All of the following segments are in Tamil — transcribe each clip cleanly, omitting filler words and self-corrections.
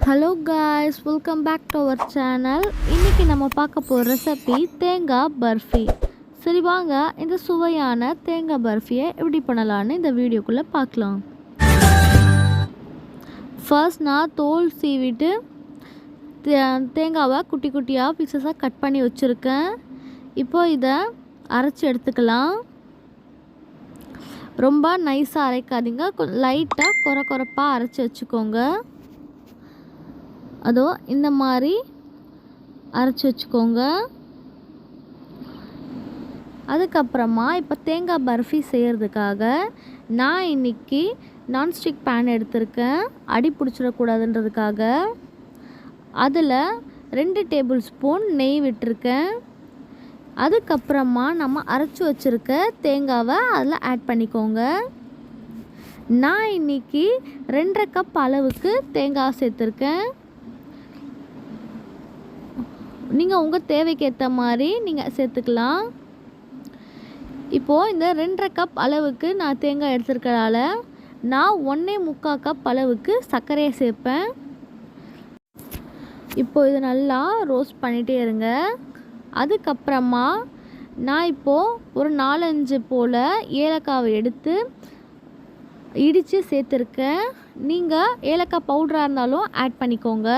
Hello guys, welcome back to our channel. இன்றைக்கி நம்ம பார்க்க போகிற ரெசிபி தேங்காய் பர்ஃபி. சரி வாங்க, இந்த சுவையான தேங்காய் பர்ஃபியை எப்படி பண்ணலான்னு இந்த வீடியோக்குள்ளே பார்க்கலாம். ஃபர்ஸ்ட் நான் தோல் சீவிட்டு தேங்காவை குட்டி குட்டியாக பீசஸாக கட் பண்ணி வச்சுருக்கேன். இப்போ இதை அரைச்சி எடுத்துக்கலாம். ரொம்ப நைஸாக அரைக்காதீங்க, லைட்டாக கொரப்பாக அரைச்சி வச்சுக்கோங்க. அதோ இந்த மாதிரி அரைச்சி வச்சுக்கோங்க. அதுக்கப்புறமா இப்போ தேங்காய் பர்ஃபி செய்கிறதுக்காக நான் இன்றைக்கி நான்ஸ்டிக் பேன் எடுத்திருக்கேன், அடி பிடிச்சிடக்கூடாதுன்றதுக்காக. அதில் 2 டேபிள் ஸ்பூன் நெய் விட்டுருக்கேன். அதுக்கப்புறமா நம்ம அரைச்சி வச்சுருக்க தேங்காவை அதில் ஆட் பண்ணிக்கோங்க. நான் இன்றைக்கி 2.5 கப் அளவுக்கு தேங்காய் சேர்த்துருக்கேன். நீங்கள் உங்கள் தேவைக்கு ஏற்ற மாதிரி நீங்கள் சேர்த்துக்கலாம். இப்போது இந்த 2.5 கப் அளவுக்கு நான் தேங்காய் எடுத்துருக்கனால நான் 1.25 கப் அளவுக்கு சர்க்கரையை சேர்ப்பேன். இப்போது இது நல்லா ரோஸ்ட் பண்ணிகிட்டே இருங்க. அதுக்கப்புறமா நான் இப்போது ஒரு 4-5 போல் ஏலக்காவை எடுத்து இடித்து சேர்த்துருக்கேன். நீங்கள் ஏலக்காய் பவுடராக இருந்தாலும் ஆட் பண்ணிக்கோங்க.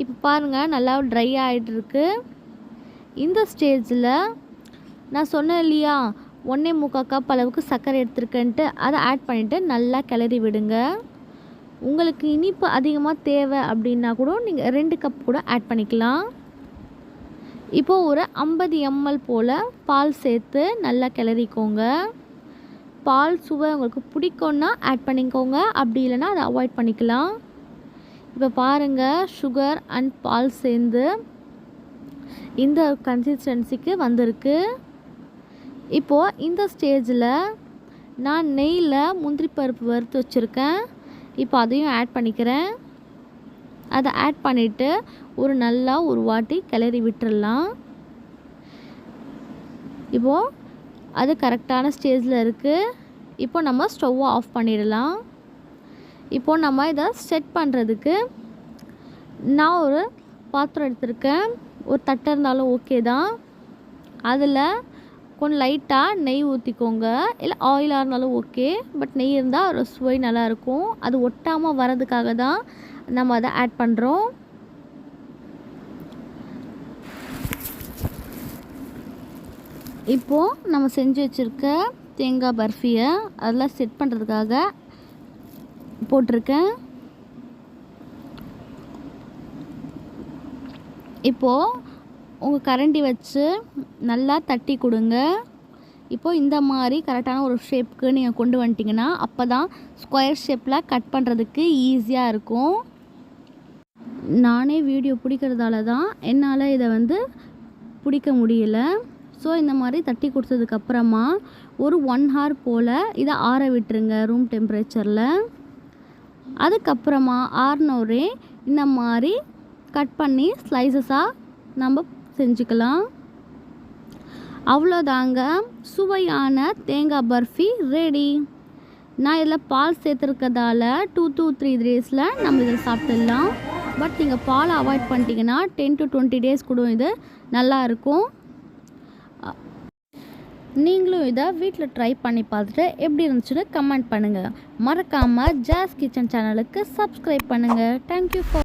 இப்போ பாருங்கள், நல்லா ட்ரை ஆகிட்டுருக்கு. இந்த ஸ்டேஜில் நான் சொன்னேன் இல்லையா, 1.25 கப் அளவுக்கு சர்க்கரை எடுத்துருக்கேன்ட்டு, அதை ஆட் பண்ணிவிட்டு நல்லா கிளறி விடுங்க. உங்களுக்கு இனிப்பு அதிகமாக தேவை அப்படின்னா கூட நீங்கள் 2 கப் கூட ஆட் பண்ணிக்கலாம். இப்போது ஒரு 50 ml போல் பால் சேர்த்து நல்லா கிளறிக்கோங்க. பால் சுவை உங்களுக்கு பிடிக்கும்னா ஆட் பண்ணிக்கோங்க, அப்படி இல்லைன்னா அதை அவாய்ட் பண்ணிக்கலாம். இப்போ பாருங்கள், சுகர் அண்ட் பால் சேர்ந்து இந்த கன்சிஸ்டன்சிக்கு வந்திருக்கு. இப்போது இந்த ஸ்டேஜில் நான் நெய்யில் முந்திரி பருப்பு வறுத்து வச்சுருக்கேன். இப்போ அதையும் ஆட் பண்ணிக்கிறேன். அதை ஆட் பண்ணிவிட்டு ஒரு வாட்டி கிளறி விட்டுடலாம். இப்போது அது கரெக்டான ஸ்டேஜில் இருக்குது. இப்போ நம்ம ஸ்டவ்வை ஆஃப் பண்ணிடலாம். இப்போது நம்ம இதை செட் பண்ணுறதுக்கு நான் ஒரு பாத்திரம் எடுத்திருக்கேன். ஒரு தட்டை இருந்தாலும் ஓகே தான். அதில் கொஞ்சம் லைட்டாக நெய் ஊற்றிக்கோங்க, இல்லை ஆயிலாக இருந்தாலும் ஓகே. பட் நெய் இருந்தால் ஒரு சுவை நல்லாயிருக்கும். அது ஒட்டாமல் வரதுக்காக தான் நம்ம அதை ஆட் பண்ணுறோம். இப்போது நம்ம செஞ்சு வச்சுருக்க தேங்காய் பர்ஃபியை அதெல்லாம் செட் பண்ணுறதுக்காக போட்டிருக்கேன். இப்போது உங்கள் கரண்டி வச்சு நல்லா தட்டி கொடுங்க. இப்போது இந்த மாதிரி கரெக்டான ஒரு ஷேப்புக்கு நீங்கள் கொண்டு வந்துட்டிங்கன்னா அப்போ தான் ஸ்கொயர் ஷேப்பில் கட் பண்ணுறதுக்கு ஈஸியாக இருக்கும். நானே வீடியோ பிடிக்கிறதால தான் என்னால் இதை பிடிக்க முடியல. ஸோ இந்த மாதிரி தட்டி கொடுத்ததுக்கப்புறமா ஒரு 1 hour போல் இதை ஆற விட்டுருங்க ரூம் டெம்பரேச்சரில். அதுக்கப்புறமா ஆறுனோரே இந்த மாதிரி கட் பண்ணி ஸ்லைசஸாக நம்ம செஞ்சுக்கலாம். அவ்வளோதாங்க, சுவையான தேங்காய் பர்ஃபி ரெடி. நான் இதில் பால் சேர்த்துருக்கதால 2 to 3 days நம்ம இதை சாப்பிட்டுடலாம். பட் நீங்கள் பால் அவாய்ட் பண்ணிட்டீங்கன்னா 10 to 20 days கூட இது நல்லாயிருக்கும். நீங்களும் இதை வீட்டில் ட்ரை பண்ணி பார்த்துட்டு எப்படி இருந்துச்சுன்னு கமெண்ட் பண்ணுங்கள். மறக்காமல் ஜாஸ் கிச்சன் சேனலுக்கு சப்ஸ்கிரைப் பண்ணுங்கள். Thank you for